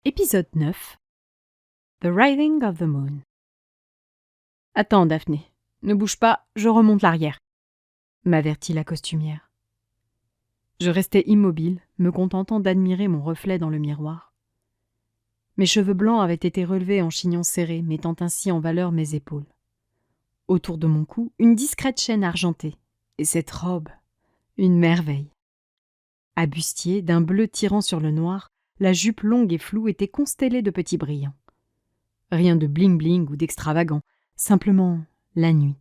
Épisode 9 The Rising of the Moon. Attends, Daphné, ne bouge pas, je remonte l'arrière, m'avertit la costumière. Je restais immobile, me contentant d'admirer mon reflet dans le miroir. Mes cheveux blancs avaient été relevés en chignon serré, mettant ainsi en valeur mes épaules. Autour de mon cou, une discrète chaîne argentée, et cette robe, une merveille. À bustier, d'un bleu tirant sur le noir, la jupe longue et floue était constellée de petits brillants. Rien de bling-bling ou d'extravagant, simplement la nuit.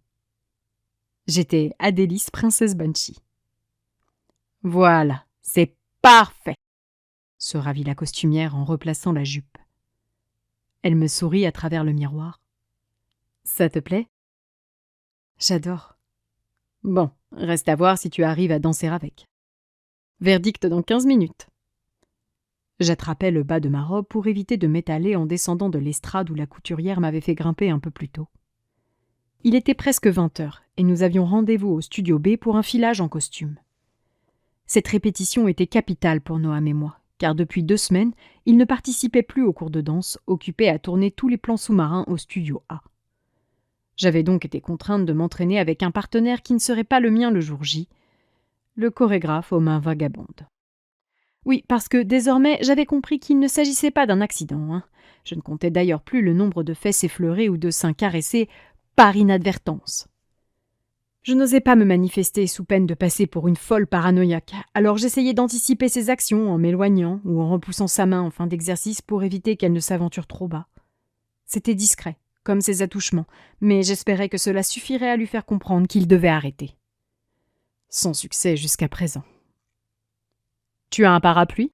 J'étais Adélis, princesse Banshee. « Voilà, c'est parfait !» se ravit la costumière en replaçant la jupe. Elle me sourit à travers le miroir. « Ça te plaît ?»« J'adore. »« Bon, reste à voir si tu arrives à danser avec. » Verdict dans 15 minutes. J'attrapais le bas de ma robe pour éviter de m'étaler en descendant de l'estrade où la couturière m'avait fait grimper un peu plus tôt. Il était presque 20h et nous avions rendez-vous au studio B pour un filage en costume. Cette répétition était capitale pour Noam et moi, car depuis 2 semaines, il ne participait plus aux cours de danse, occupé à tourner tous les plans sous-marins au studio A. J'avais donc été contrainte de m'entraîner avec un partenaire qui ne serait pas le mien le jour J, le chorégraphe aux mains vagabondes. Oui, parce que désormais, j'avais compris qu'il ne s'agissait pas d'un accident. Je ne comptais d'ailleurs plus le nombre de fesses effleurées ou de seins caressés par inadvertance. Je n'osais pas me manifester sous peine de passer pour une folle paranoïaque, alors j'essayais d'anticiper ses actions en m'éloignant ou en repoussant sa main en fin d'exercice pour éviter qu'elle ne s'aventure trop bas. C'était discret, comme ses attouchements, mais j'espérais que cela suffirait à lui faire comprendre qu'il devait arrêter. Sans succès jusqu'à présent. « Tu as un parapluie ?»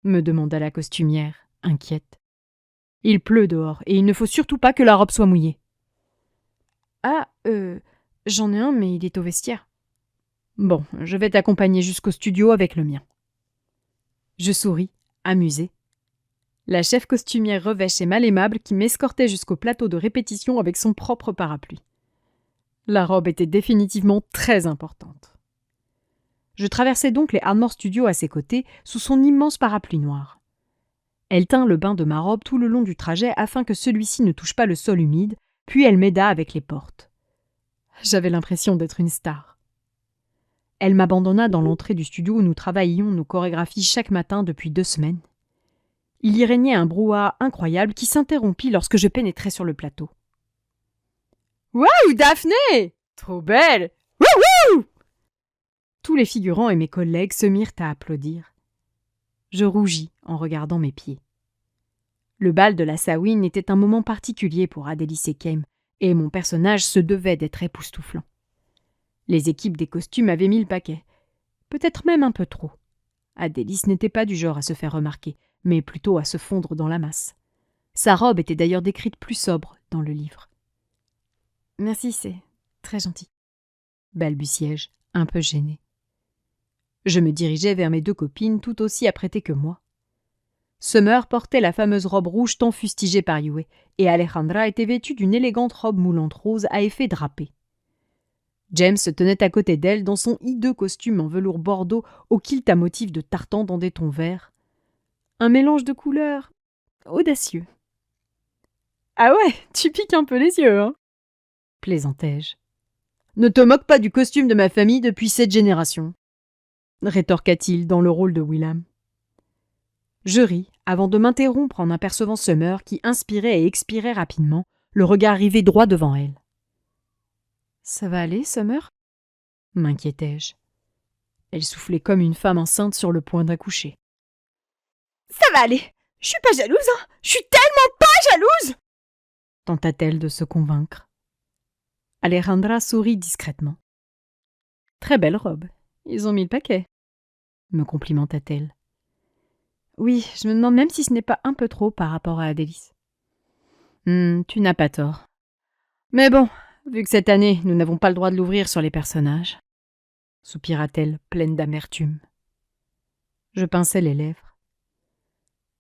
me demanda la costumière, inquiète. « Il pleut dehors et il ne faut surtout pas que la robe soit mouillée. »« Ah, j'en ai un, mais il est au vestiaire. »« Bon, je vais t'accompagner jusqu'au studio avec le mien. » Je souris, amusée. La chef costumière revêche et mal aimable qui m'escortait jusqu'au plateau de répétition avec son propre parapluie. La robe était définitivement très importante. Je traversai donc les Ardmore Studios à ses côtés, sous son immense parapluie noir. Elle tint le bain de ma robe tout le long du trajet afin que celui-ci ne touche pas le sol humide, puis elle m'aida avec les portes. J'avais l'impression d'être une star. Elle m'abandonna dans l'entrée du studio où nous travaillions nos chorégraphies chaque matin depuis 2 semaines. Il y régnait un brouhaha incroyable qui s'interrompit lorsque je pénétrai sur le plateau. « Waouh, Daphné ! Trop belle ! Wouhou !» Tous les figurants et mes collègues se mirent à applaudir. Je rougis en regardant mes pieds. Le bal de la Samhain était un moment particulier pour Adélis et Keim, et mon personnage se devait d'être époustouflant. Les équipes des costumes avaient mis le paquet, peut-être même un peu trop. Adélis n'était pas du genre à se faire remarquer, mais plutôt à se fondre dans la masse. Sa robe était d'ailleurs décrite plus sobre dans le livre. « Merci, c'est très gentil, » balbutiai-je, un peu gênée. Je me dirigeais vers mes 2 copines tout aussi apprêtées que moi. Summer portait la fameuse robe rouge tant fustigée par Yue, et Alejandra était vêtue d'une élégante robe moulante rose à effet drapé. James se tenait à côté d'elle dans son hideux costume en velours bordeaux au kilt à motif de tartan dans des tons verts. Un mélange de couleurs audacieux. « Ah ouais, tu piques un peu les yeux, hein ?» plaisantai-je. « Ne te moque pas du costume de ma famille depuis 7 générations. » rétorqua-t-il dans le rôle de Willam. Je ris avant de m'interrompre en apercevant Summer qui inspirait et expirait rapidement, le regard rivé droit devant elle. « Ça va aller, Summer ?» m'inquiétai-je. Elle soufflait comme une femme enceinte sur le point d'accoucher. « Ça va aller, je suis pas jalouse, hein. Je suis tellement pas jalouse !» tenta-t-elle de se convaincre. Alejandra sourit discrètement. « Très belle robe, ils ont mis le paquet !» me complimenta-t-elle. Oui, je me demande même si ce n'est pas un peu trop par rapport à Adélis. Tu n'as pas tort. Mais bon, vu que cette année, nous n'avons pas le droit de l'ouvrir sur les personnages, soupira-t-elle, pleine d'amertume. Je pinçai les lèvres.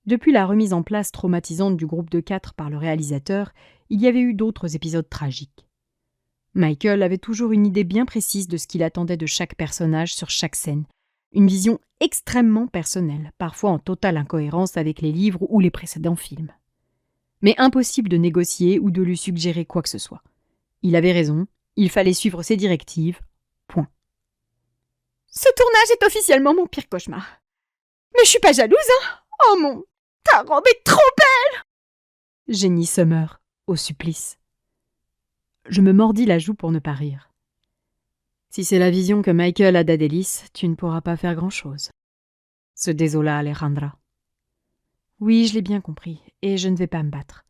Depuis la remise en place traumatisante du groupe de 4 par le réalisateur, il y avait eu d'autres épisodes tragiques. Michael avait toujours une idée bien précise de ce qu'il attendait de chaque personnage sur chaque scène, Une vision extrêmement personnelle, parfois en totale incohérence avec les livres ou les précédents films. Mais impossible de négocier ou de lui suggérer quoi que ce soit. Il avait raison, il fallait suivre ses directives, point. Ce tournage est officiellement mon pire cauchemar. Mais je suis pas jalouse, hein? Oh mon, ta robe est trop belle! Génie Summer, au supplice. Je me mordis la joue pour ne pas rire. Si c'est la vision que Michael a d'Adélis, tu ne pourras pas faire grand-chose. Se désola Alejandra. Oui, je l'ai bien compris, et je ne vais pas me battre.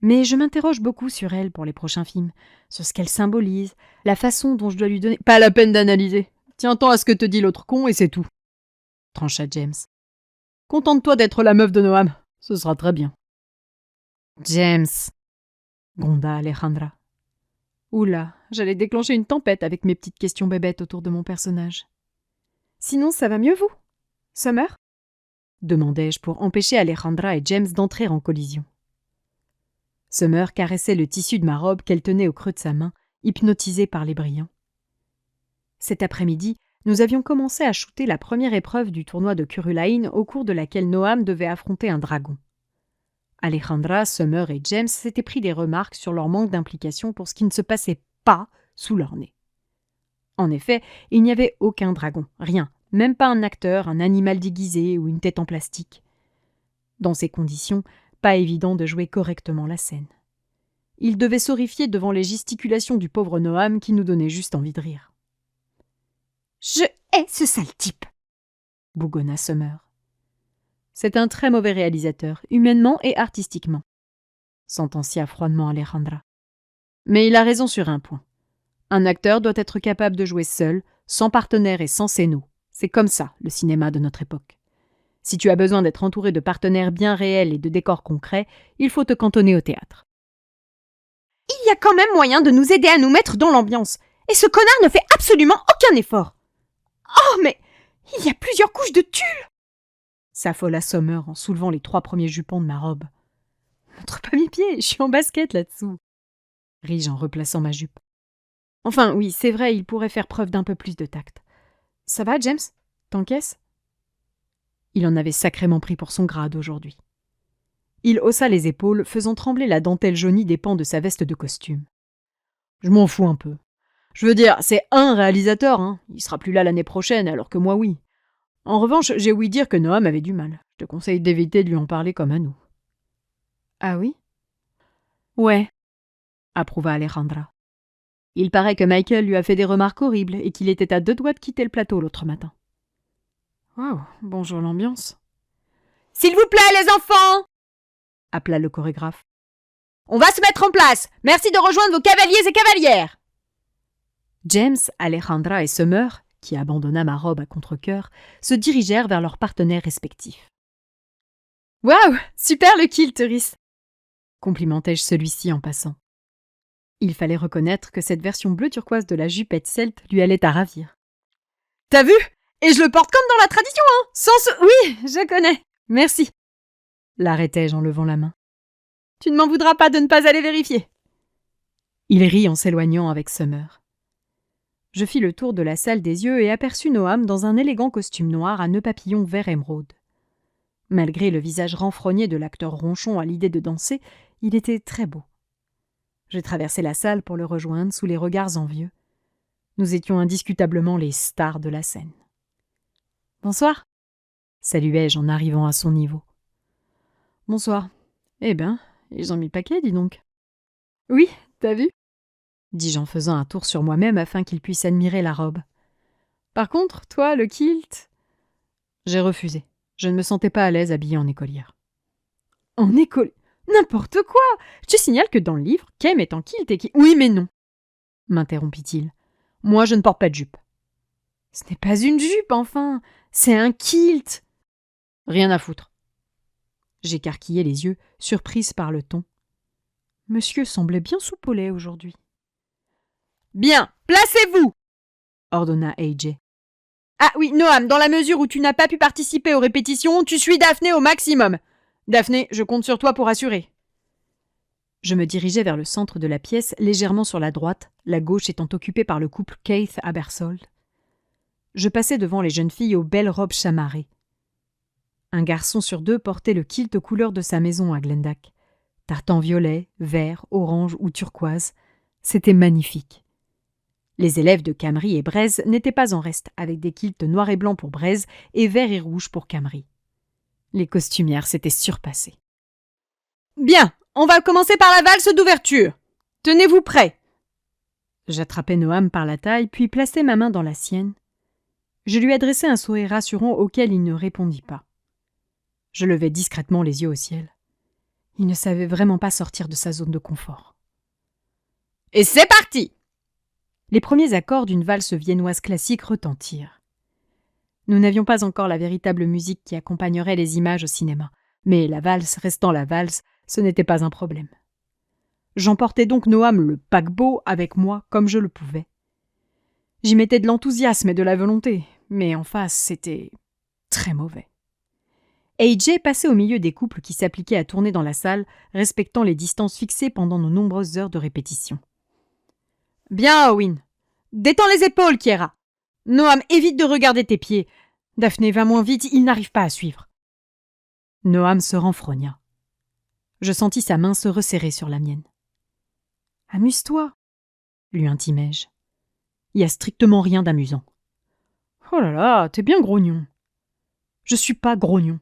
Mais je m'interroge beaucoup sur elle pour les prochains films, sur ce qu'elle symbolise, la façon dont je dois lui donner... Pas la peine d'analyser. Tiens-t'en à ce que te dit l'autre con et c'est tout. Trancha James. Contente-toi d'être la meuf de Noam, ce sera très bien. James, gronda Alejandra. Oula, j'allais déclencher une tempête avec mes petites questions bébêtes autour de mon personnage. Sinon, ça va mieux, vous, Summer? Demandai-je pour empêcher Alejandra et James d'entrer en collision. Summer caressait le tissu de ma robe qu'elle tenait au creux de sa main, hypnotisée par les brillants. Cet après-midi, nous avions commencé à shooter la première épreuve du tournoi de Curulain au cours de laquelle Noam devait affronter un dragon. Alejandra, Summer et James s'étaient pris des remarques sur leur manque d'implication pour ce qui ne se passait pas sous leur nez. En effet, il n'y avait aucun dragon, rien, même pas un acteur, un animal déguisé ou une tête en plastique. Dans ces conditions, pas évident de jouer correctement la scène. Ils devaient s'horrifier devant les gesticulations du pauvre Noam qui nous donnait juste envie de rire. « Je hais ce sale type !» bougonna Summer. C'est un très mauvais réalisateur, humainement et artistiquement, sentencia froidement Alejandra. Mais il a raison sur un point. Un acteur doit être capable de jouer seul, sans partenaire et sans scéno. C'est comme ça, le cinéma de notre époque. Si tu as besoin d'être entouré de partenaires bien réels et de décors concrets, il faut te cantonner au théâtre. Il y a quand même moyen de nous aider à nous mettre dans l'ambiance, et ce connard ne fait absolument aucun effort. Oh, mais il y a plusieurs couches de tulle! S'affola Summer en soulevant les 3 premiers jupons de ma robe. Montre pas mes pieds, je suis en basket là-dessous. Ris-je en replaçant ma jupe. Enfin, oui, c'est vrai, il pourrait faire preuve d'un peu plus de tact. Ça va, James? T'encaisses? Il en avait sacrément pris pour son grade aujourd'hui. Il haussa les épaules, faisant trembler la dentelle jaunie des pans de sa veste de costume. Je m'en fous un peu. Je veux dire, c'est un réalisateur, hein. Il sera plus là l'année prochaine, alors que moi, oui. En revanche, j'ai ouï dire que Noam avait du mal. Je te conseille d'éviter de lui en parler comme à nous. Ah oui? Ouais, approuva Alejandra. Il paraît que Michael lui a fait des remarques horribles et qu'il était à 2 doigts de quitter le plateau l'autre matin. Waouh, bonjour l'ambiance. S'il vous plaît, les enfants! Appela le chorégraphe. On va se mettre en place! Merci de rejoindre vos cavaliers et cavalières! James, Alejandra et Summer, qui abandonna ma robe à contre-cœur, se dirigèrent vers leurs partenaires respectifs. « Waouh, super le kilt, Rhys !» complimentai-je celui-ci en passant. Il fallait reconnaître que cette version bleu turquoise de la jupette celte lui allait à ravir. « T'as vu? Et je le porte comme dans la tradition, hein! Oui, je connais. Merci. » l'arrêtai-je en levant la main. « Tu ne m'en voudras pas de ne pas aller vérifier. » Il rit en s'éloignant avec Summer. Je fis le tour de la salle des yeux et aperçus Noam dans un élégant costume noir à nœuds papillons vert émeraude. Malgré le visage renfrogné de l'acteur ronchon à l'idée de danser, il était très beau. J'ai traversé la salle pour le rejoindre sous les regards envieux. Nous étions indiscutablement les stars de la scène. « Bonsoir » saluai-je en arrivant à son niveau. « Bonsoir. Eh ben, ils ont mis le paquet, dis donc. »« Oui, t'as vu ?» dis-je en faisant un tour sur moi-même afin qu'il puisse admirer la robe. « Par contre, toi, le kilt… » J'ai refusé. Je ne me sentais pas à l'aise habillée en écolière. « En écolière ? N'importe quoi ! Je te signale que dans le livre, Kem est en kilt et qui… »« Oui, mais non !» m'interrompit-il. « Moi, je ne porte pas de jupe. »« Ce n'est pas une jupe, enfin. C'est un kilt. » »« Rien à foutre. » J'écarquillai les yeux, surprise par le ton. Monsieur semblait bien soupolé aujourd'hui. « Bien, placez-vous !» ordonna AJ. « Ah oui, Noam, dans la mesure où tu n'as pas pu participer aux répétitions, tu suis Daphné au maximum. Daphné, je compte sur toi pour assurer. » Je me dirigeai vers le centre de la pièce, légèrement sur la droite, la gauche étant occupée par le couple Keith Abersold. je passais devant les jeunes filles aux belles robes chamarrées. Un garçon sur 2 portait le kilt aux couleurs de sa maison à Glendack. Tartan violet, vert, orange ou turquoise. C'était magnifique. Les élèves de Camry et Braise n'étaient pas en reste, avec des kilts noirs et blancs pour Braise et vert et rouge pour Camry. Les costumières s'étaient surpassées. « Bien, on va commencer par la valse d'ouverture. Tenez-vous prêts !» J'attrapai Noam par la taille, puis plaçai ma main dans la sienne. Je lui adressai un sourire rassurant auquel il ne répondit pas. Je levai discrètement les yeux au ciel. Il ne savait vraiment pas sortir de sa zone de confort. « Et c'est parti !» Les premiers accords d'une valse viennoise classique retentirent. Nous n'avions pas encore la véritable musique qui accompagnerait les images au cinéma, mais la valse restant la valse, ce n'était pas un problème. J'emportai donc Noam le paquebot avec moi comme je le pouvais. J'y mettais de l'enthousiasme et de la volonté, mais en face, c'était très mauvais. AJ passait au milieu des couples qui s'appliquaient à tourner dans la salle, respectant les distances fixées pendant nos nombreuses heures de répétition. « Bien, Owen. Détends les épaules, Kiera. Noam, évite de regarder tes pieds. Daphné, va moins vite, il n'arrive pas à suivre. » Noam se renfrogna. Je sentis sa main se resserrer sur la mienne. « Amuse-toi, » lui intimai-je. « Il y a strictement rien d'amusant. »« Oh là là, t'es bien grognon. » »« Je suis pas grognon.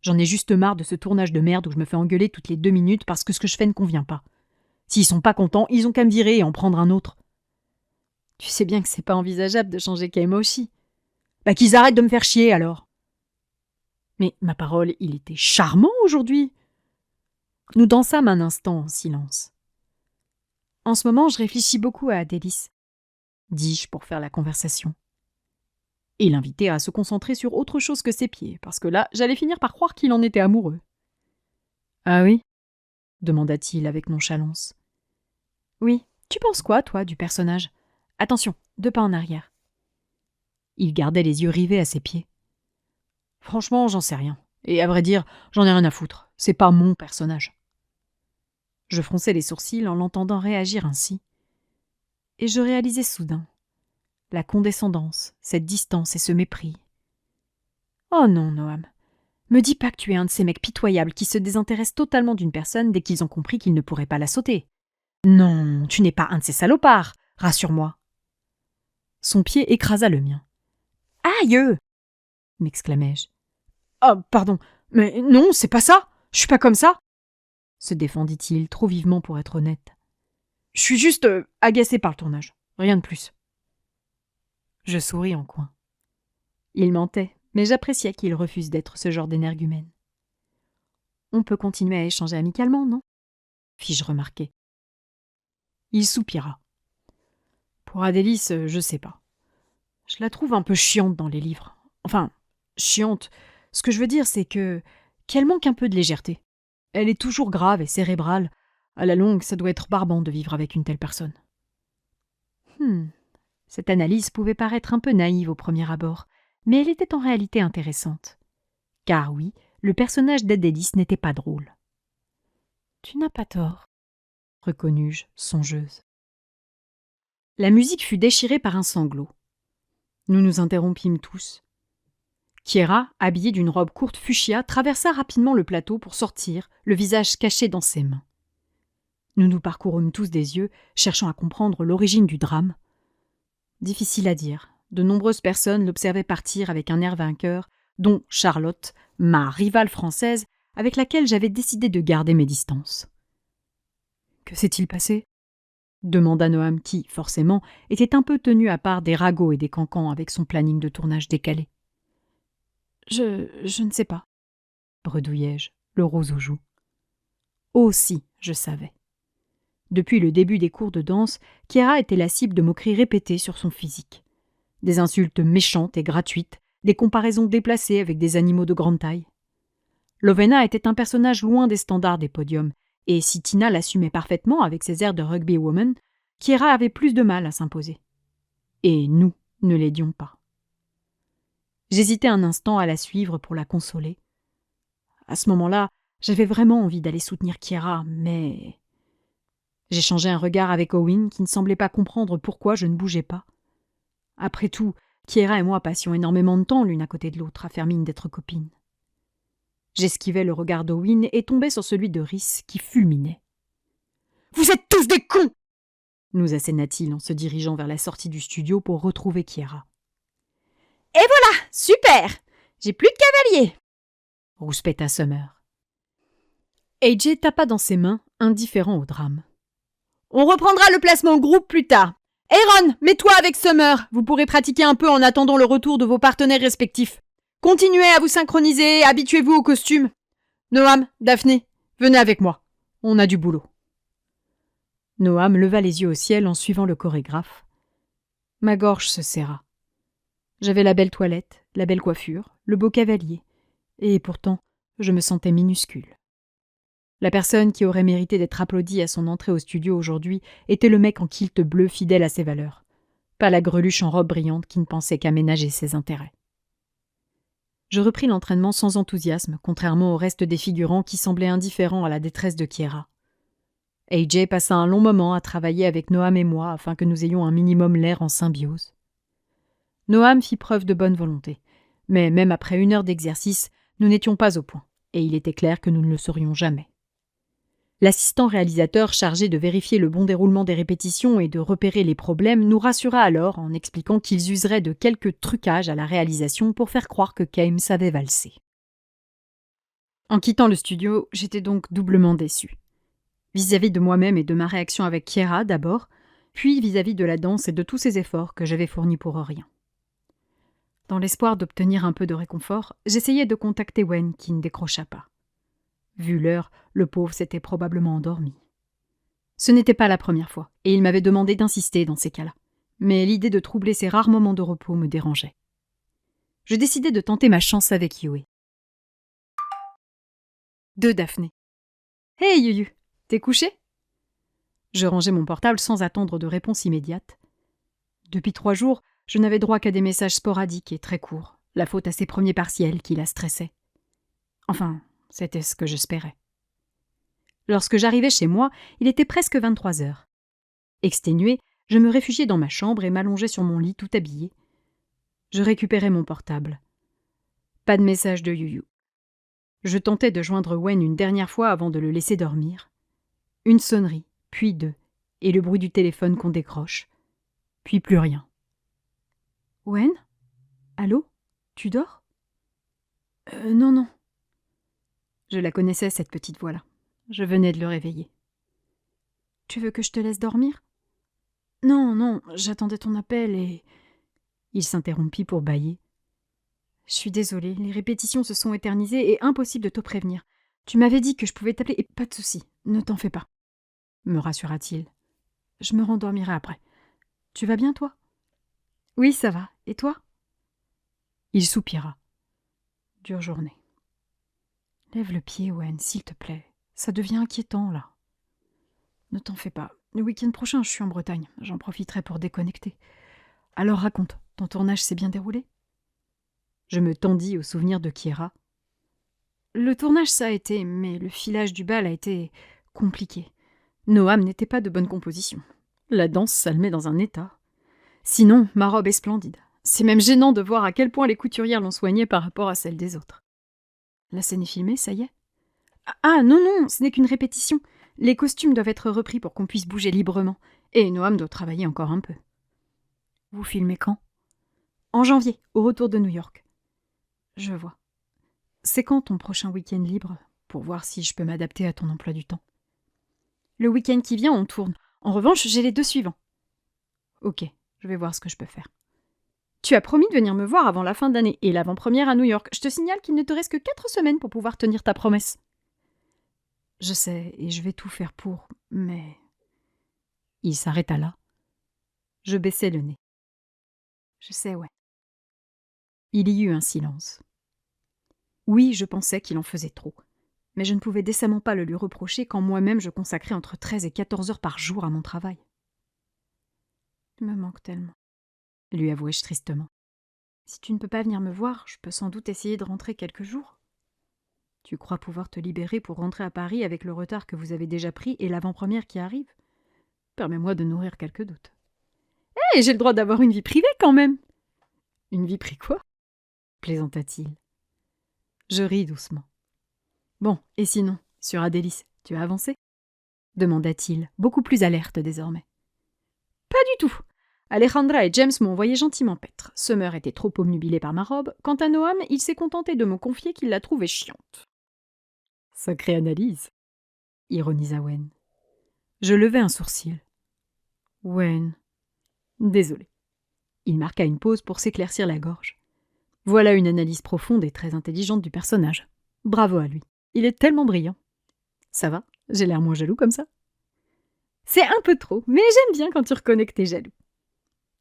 J'en ai juste marre de ce tournage de merde où je me fais engueuler toutes les 2 minutes parce que ce que je fais ne convient pas. S'ils sont pas contents, ils ont qu'à me virer et en prendre un autre. Tu sais bien que c'est pas envisageable de changer Kaimoshi. Bah qu'ils arrêtent de me faire chier alors. Mais ma parole, il était charmant aujourd'hui. Nous dansâmes un instant en silence. En ce moment, je réfléchis beaucoup à Adélis, dis-je pour faire la conversation. Et l'inviter à se concentrer sur autre chose que ses pieds, parce que là, j'allais finir par croire qu'il en était amoureux. « Ah oui ?» demanda-t-il avec nonchalance. « Oui, tu penses quoi, toi, du personnage ? Attention, 2 pas en arrière. » Il gardait les yeux rivés à ses pieds. « Franchement, j'en sais rien. Et à vrai dire, j'en ai rien à foutre. C'est pas mon personnage. » Je fronçai les sourcils en l'entendant réagir ainsi. Et je réalisais soudain la condescendance, cette distance et ce mépris. Oh non, Noam, me dis pas que tu es un de ces mecs pitoyables qui se désintéressent totalement d'une personne dès qu'ils ont compris qu'ils ne pourraient pas la sauter. Non, tu n'es pas un de ces salopards, rassure-moi. Son pied écrasa le mien. Aïe! M'exclamai-je. Oh, pardon, mais non, c'est pas ça, je suis pas comme ça, se défendit-il trop vivement pour être honnête. Je suis juste agacé par le tournage, rien de plus. Je souris en coin. Il mentait, mais j'appréciais qu'il refuse d'être ce genre d'énergumène. On peut continuer à échanger amicalement, non ? Fis-je remarquer. Il soupira. Pour Adélis, je sais pas. Je la trouve un peu chiante dans les livres. Enfin, chiante. Ce que je veux dire, c'est qu'elle manque un peu de légèreté. Elle est toujours grave et cérébrale. À la longue, ça doit être barbant de vivre avec une telle personne. Cette analyse pouvait paraître un peu naïve au premier abord, mais elle était en réalité intéressante. Car oui, le personnage d'Adélis n'était pas drôle. « Tu n'as pas tort, » reconnus-je, songeuse. La musique fut déchirée par un sanglot. Nous nous interrompîmes tous. Kiera, habillée d'une robe courte fuchsia, traversa rapidement le plateau pour sortir, le visage caché dans ses mains. Nous nous parcourûmes tous des yeux, cherchant à comprendre l'origine du drame. Difficile à dire. De nombreuses personnes l'observaient partir avec un air vainqueur, dont Charlotte, ma rivale française, avec laquelle j'avais décidé de garder mes distances. « Que s'est-il passé ?» demanda Noam qui, forcément, était un peu tenu à part des ragots et des cancans avec son planning de tournage décalé. « Je ne sais pas, » bredouillai-je, le rose aux joues. Aussi, je savais. Depuis le début des cours de danse, Kiera était la cible de moqueries répétées sur son physique. Des insultes méchantes et gratuites, des comparaisons déplacées avec des animaux de grande taille. Lovena était un personnage loin des standards des podiums, et si Tina l'assumait parfaitement avec ses airs de rugby woman, Kiera avait plus de mal à s'imposer. Et nous ne l'aidions pas. J'hésitais un instant à la suivre pour la consoler. À ce moment-là, j'avais vraiment envie d'aller soutenir Kiera, mais... J'échangeai un regard avec Owen qui ne semblait pas comprendre pourquoi je ne bougeais pas. Après tout, Kiera et moi passions énormément de temps l'une à côté de l'autre à faire mine d'être copines. J'esquivais le regard d'Owen et tombais sur celui de Rhys qui fulminait. « Vous êtes tous des cons !» nous asséna-t-il en se dirigeant vers la sortie du studio pour retrouver Kiera. « Et voilà, super! J'ai plus de cavaliers !» rouspéta Summer. AJ tapa dans ses mains, indifférent au drame. « On reprendra le placement au groupe plus tard. Aaron, mets-toi avec Summer. Vous pourrez pratiquer un peu en attendant le retour de vos partenaires respectifs. Continuez à vous synchroniser, habituez-vous aux costumes. Noam, Daphné, venez avec moi. On a du boulot. » Noam leva les yeux au ciel en suivant le chorégraphe. Ma gorge se serra. J'avais la belle toilette, la belle coiffure, le beau cavalier, et pourtant, je me sentais minuscule. La personne qui aurait mérité d'être applaudie à son entrée au studio aujourd'hui était le mec en kilt bleu fidèle à ses valeurs, pas la greluche en robe brillante qui ne pensait qu'à ménager ses intérêts. Je repris l'entraînement sans enthousiasme, contrairement au reste des figurants qui semblaient indifférents à la détresse de Kiera. AJ passa un long moment à travailler avec Noam et moi afin que nous ayons un minimum l'air en symbiose. Noam fit preuve de bonne volonté, mais même après 1 heure d'exercice, nous n'étions pas au point, et il était clair que nous ne le serions jamais. L'assistant réalisateur chargé de vérifier le bon déroulement des répétitions et de repérer les problèmes nous rassura alors en expliquant qu'ils useraient de quelques trucages à la réalisation pour faire croire que Kame savait valser. En quittant le studio, j'étais donc doublement déçue. Vis-à-vis de moi-même et de ma réaction avec Kiera d'abord, puis vis-à-vis de la danse et de tous ces efforts que j'avais fournis pour rien. Dans l'espoir d'obtenir un peu de réconfort, j'essayais de contacter Wen qui ne décrocha pas. Vu l'heure, le pauvre s'était probablement endormi. Ce n'était pas la première fois, et il m'avait demandé d'insister dans ces cas-là. Mais l'idée de troubler ces rares moments de repos me dérangeait. Je décidai de tenter ma chance avec Yue. De Daphné. « Hey Yuyu, t'es couché ?» Je rangeai mon portable sans attendre de réponse immédiate. Depuis 3 jours, je n'avais droit qu'à des messages sporadiques et très courts, la faute à ses premiers partiels qui la stressaient. Enfin, c'était ce que j'espérais. Lorsque j'arrivai chez moi, il était presque 23 heures. Exténué, je me réfugiai dans ma chambre et m'allongeai sur mon lit tout habillé. Je récupérai mon portable. Pas de message de Yuyu. Je tentai de joindre Wen une dernière fois avant de le laisser dormir. Une sonnerie, puis 2, et le bruit du téléphone qu'on décroche. Puis plus rien. « Wen ? Allô ? Tu dors ? Non. » Je la connaissais, cette petite voix-là. Je venais de le réveiller. « Tu veux que je te laisse dormir ? » Non, j'attendais ton appel et... Il s'interrompit pour bâiller. « Je suis désolée, les répétitions se sont éternisées et impossible de te prévenir. Tu m'avais dit que je pouvais t'appeler et pas de souci, ne t'en fais pas. » me rassura-t-il. « Je me rendormirai après. Tu vas bien, toi ? » ?»« Oui, ça va. Et toi ? » Il soupira. « Dure journée. » « Lève le pied, Wen, s'il te plaît. Ça devient inquiétant, là. »« Ne t'en fais pas. Le week-end prochain, je suis en Bretagne. J'en profiterai pour déconnecter. Alors raconte, ton tournage s'est bien déroulé ?» Je me tendis au souvenir de Kiera. « Le tournage, ça a été, mais le filage du bal a été compliqué. Noam n'était pas de bonne composition. La danse, ça le met dans un état. Sinon, ma robe est splendide. C'est même gênant de voir à quel point les couturières l'ont soignée par rapport à celle des autres. » La scène est filmée, ça y est ? Ah non, ce n'est qu'une répétition. Les costumes doivent être repris pour qu'on puisse bouger librement. Et Noam doit travailler encore un peu. Vous filmez quand ? En janvier, au retour de New York. Je vois. C'est quand ton prochain week-end libre, pour voir si je peux m'adapter à ton emploi du temps ? Le week-end qui vient, on tourne. En revanche, j'ai les 2 suivants. Ok, je vais voir ce que je peux faire. Tu as promis de venir me voir avant la fin d'année et l'avant-première à New York. Je te signale qu'il ne te reste que 4 semaines pour pouvoir tenir ta promesse. Je sais, et je vais tout faire pour, mais... Il s'arrêta là. Je baissai le nez. Je sais, ouais. Il y eut un silence. Oui, je pensais qu'il en faisait trop, mais je ne pouvais décemment pas le lui reprocher quand moi-même je consacrais entre 13 et 14 heures par jour à mon travail. Tu me manques tellement, lui avouai-je tristement. Si tu ne peux pas venir me voir, je peux sans doute essayer de rentrer quelques jours. Tu crois pouvoir te libérer pour rentrer à Paris avec le retard que vous avez déjà pris et l'avant-première qui arrive ? Permets-moi de nourrir quelques doutes. Hé, j'ai le droit d'avoir une vie privée quand même ! Une viperie quoi? Plaisanta-t-il. Je ris doucement. Bon, et sinon, sur Adélis, tu as avancé? Demanda-t-il, beaucoup plus alerte désormais. Pas du tout. Alejandra et James m'ont envoyé gentiment paître. Summer était trop obnubilé par ma robe. Quant à Noam, il s'est contenté de me confier qu'il la trouvait chiante. Sacrée analyse, ironisa Wen. Je levai un sourcil. Wen. Désolé. Il marqua une pause pour s'éclaircir la gorge. Voilà une analyse profonde et très intelligente du personnage. Bravo à lui. Il est tellement brillant. Ça va? J'ai l'air moins jaloux comme ça? C'est un peu trop, mais j'aime bien quand tu reconnais que t'es jaloux.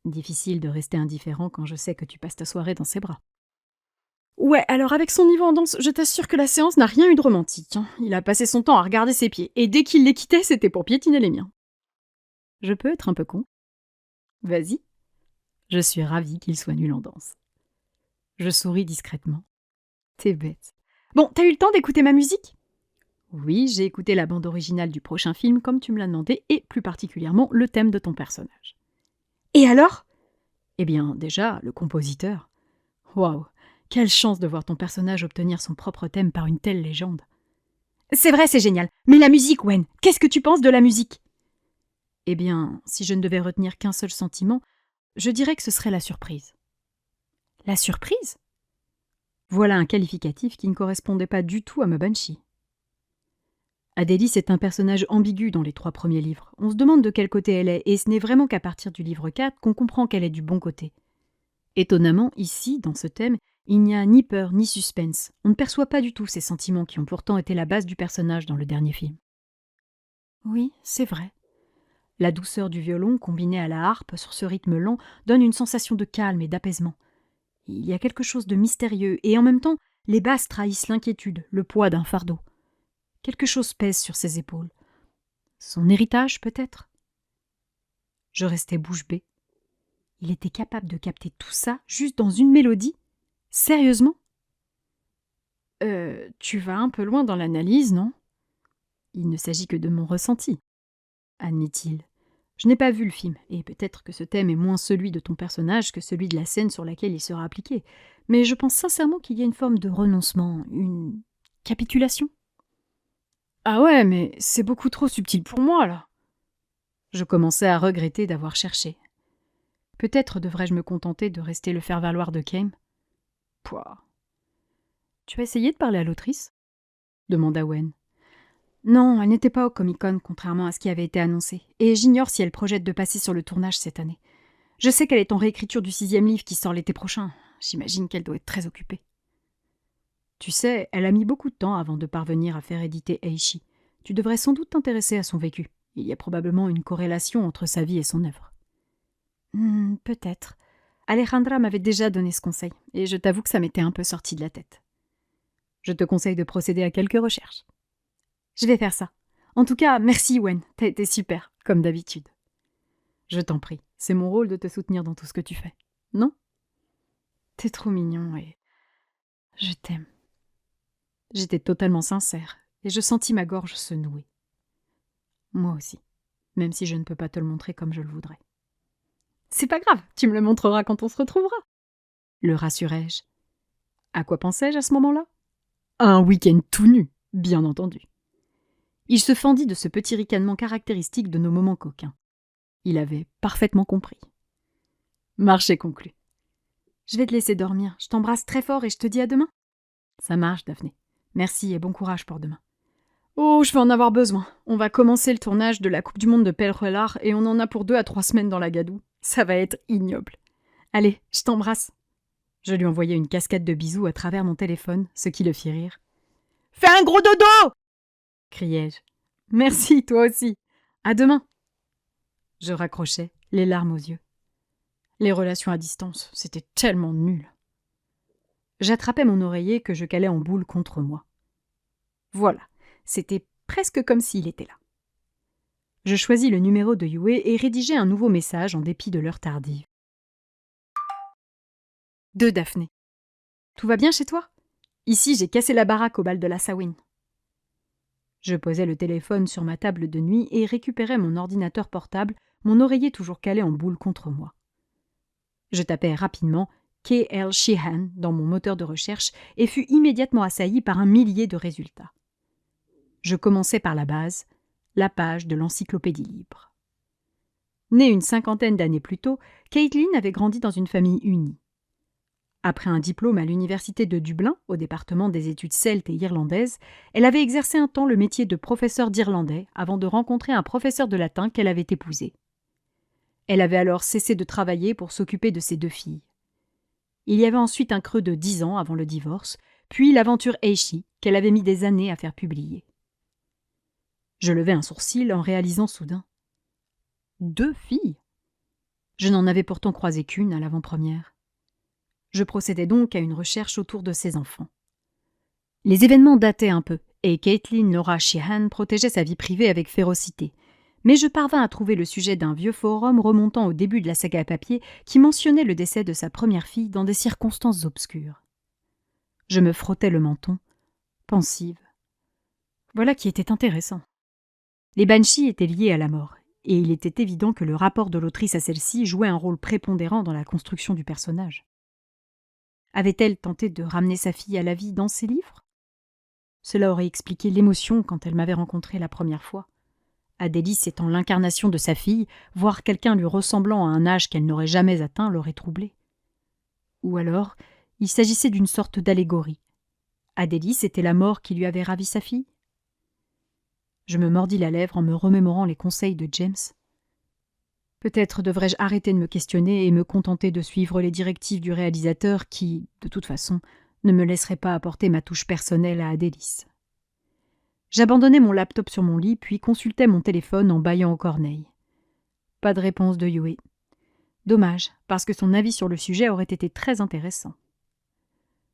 Difficile de rester indifférent quand je sais que tu passes ta soirée dans ses bras. Ouais, alors avec son niveau en danse, je t'assure que la séance n'a rien eu de romantique. Il a passé son temps à regarder ses pieds, et dès qu'il les quittait, c'était pour piétiner les miens. Je peux être un peu con? Vas-y. Je suis ravie qu'il soit nul en danse. Je souris discrètement. T'es bête. Bon, t'as eu le temps d'écouter ma musique? Oui, j'ai écouté la bande originale du prochain film comme tu me l'as demandé, et plus particulièrement le thème de ton personnage. Et alors? Eh bien, déjà, le compositeur. Waouh, quelle chance de voir ton personnage obtenir son propre thème par une telle légende. C'est vrai, c'est génial. Mais la musique, Wen, qu'est-ce que tu penses de la musique? Eh bien, si je ne devais retenir qu'un seul sentiment, je dirais que ce serait la surprise. La surprise? Voilà un qualificatif qui ne correspondait pas du tout à ma Banshee. Adélis est un personnage ambigu dans les 3 premiers livres. On se demande de quel côté elle est, et ce n'est vraiment qu'à partir du livre 4 qu'on comprend qu'elle est du bon côté. Étonnamment, ici, dans ce thème, il n'y a ni peur ni suspense. On ne perçoit pas du tout ces sentiments qui ont pourtant été la base du personnage dans le dernier film. Oui, c'est vrai. La douceur du violon, combinée à la harpe sur ce rythme lent, donne une sensation de calme et d'apaisement. Il y a quelque chose de mystérieux, et en même temps, les basses trahissent l'inquiétude, le poids d'un fardeau. Quelque chose pèse sur ses épaules. Son héritage, peut-être? Je restais bouche bée. Il était capable de capter tout ça juste dans une mélodie? Sérieusement? Tu vas un peu loin dans l'analyse, non? Il ne s'agit que de mon ressenti, admit-il. Je n'ai pas vu le film, et peut-être que ce thème est moins celui de ton personnage que celui de la scène sur laquelle il sera appliqué. Mais je pense sincèrement qu'il y a une forme de renoncement, une capitulation. Ah ouais, mais c'est beaucoup trop subtil pour moi, là. Je commençais à regretter d'avoir cherché. Peut-être devrais-je me contenter de rester le faire-valoir de Kame? Pouah. Tu as essayé de parler à l'autrice? Demanda Wen. Non, elle n'était pas au Comic-Con, contrairement à ce qui avait été annoncé, et j'ignore si elle projette de passer sur le tournage cette année. Je sais qu'elle est en réécriture du 6e livre qui sort l'été prochain. J'imagine qu'elle doit être très occupée. Tu sais, elle a mis beaucoup de temps avant de parvenir à faire éditer Eishi. Tu devrais sans doute t'intéresser à son vécu. Il y a probablement une corrélation entre sa vie et son œuvre. Peut-être. Alejandra m'avait déjà donné ce conseil, et je t'avoue que ça m'était un peu sorti de la tête. Je te conseille de procéder à quelques recherches. Je vais faire ça. En tout cas, merci Wen, t'as été super, comme d'habitude. Je t'en prie, c'est mon rôle de te soutenir dans tout ce que tu fais, non? T'es trop mignon et je t'aime. J'étais totalement sincère, et je sentis ma gorge se nouer. Moi aussi, même si je ne peux pas te le montrer comme je le voudrais. C'est pas grave, tu me le montreras quand on se retrouvera. Le rassurai-je. À quoi pensais-je à ce moment-là? À un week-end tout nu, bien entendu. Il se fendit de ce petit ricanement caractéristique de nos moments coquins. Il avait parfaitement compris. Marché conclu. Je vais te laisser dormir, je t'embrasse très fort et je te dis à demain. Ça marche, Daphné. Merci et bon courage pour demain. Oh, je vais en avoir besoin. On va commencer le tournage de la Coupe du Monde de Pellerelar et on en a pour 2 à 3 semaines dans la gadoue. Ça va être ignoble. Allez, je t'embrasse. Je lui envoyai une cascade de bisous à travers mon téléphone, ce qui le fit rire. Fais un gros dodo! Criai-je. Merci, toi aussi. À demain. Je raccrochais, les larmes aux yeux. Les relations à distance, c'était tellement nul. J'attrapais mon oreiller que je calais en boule contre moi. Voilà, c'était presque comme s'il était là. Je choisis le numéro de Yue et rédigeai un nouveau message en dépit de l'heure tardive. De Daphné. Tout va bien chez toi? Ici, j'ai cassé la baraque au bal de la Sawin. Je posais le téléphone sur ma table de nuit et récupérais mon ordinateur portable, mon oreiller toujours calé en boule contre moi. Je tapais rapidement K.L. Sheehan dans mon moteur de recherche et fus immédiatement assailli par un millier de résultats. Je commençai par la base, la page de l'encyclopédie libre. Née une cinquantaine d'années plus tôt, Caitlin avait grandi dans une famille unie. Après un diplôme à l'université de Dublin, au département des études celtes et irlandaises, elle avait exercé un temps le métier de professeur d'irlandais avant de rencontrer un professeur de latin qu'elle avait épousé. Elle avait alors cessé de travailler pour s'occuper de ses 2 filles. Il y avait ensuite un creux de 10 ans avant le divorce, puis l'aventure Aishi, qu'elle avait mis des années à faire publier. Je levai un sourcil en réalisant soudain. 2 filles. Je n'en avais pourtant croisé qu'une à l'avant-première. Je procédai donc à une recherche autour de ses enfants. Les événements dataient un peu, et Caitlin Laura Sheehan protégeait sa vie privée avec férocité. Mais je parvins à trouver le sujet d'un vieux forum remontant au début de la saga papier qui mentionnait le décès de sa première fille dans des circonstances obscures. Je me frottais le menton, pensive. Voilà qui était intéressant. Les Banshees étaient liés à la mort, et il était évident que le rapport de l'autrice à celle-ci jouait un rôle prépondérant dans la construction du personnage. Avait-elle tenté de ramener sa fille à la vie dans ses livres ? Cela aurait expliqué l'émotion quand elle m'avait rencontré la première fois. Adélis étant l'incarnation de sa fille, voir quelqu'un lui ressemblant à un âge qu'elle n'aurait jamais atteint l'aurait troublée. Ou alors, il s'agissait d'une sorte d'allégorie. Adélis était la mort qui lui avait ravi sa fille ? Je me mordis la lèvre en me remémorant les conseils de James. Peut-être devrais-je arrêter de me questionner et me contenter de suivre les directives du réalisateur qui, de toute façon, ne me laisserait pas apporter ma touche personnelle à Adélis. J'abandonnai mon laptop sur mon lit, puis consultai mon téléphone en bâillant aux corneilles. Pas de réponse de Yue. Dommage, parce que son avis sur le sujet aurait été très intéressant.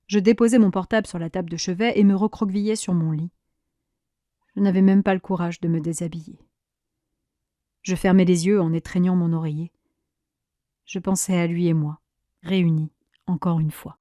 Je déposai mon portable sur la table de chevet et me recroquevillai sur mon lit. Je n'avais même pas le courage de me déshabiller. Je fermai les yeux en étreignant mon oreiller. Je pensais à lui et moi, réunis, encore une fois.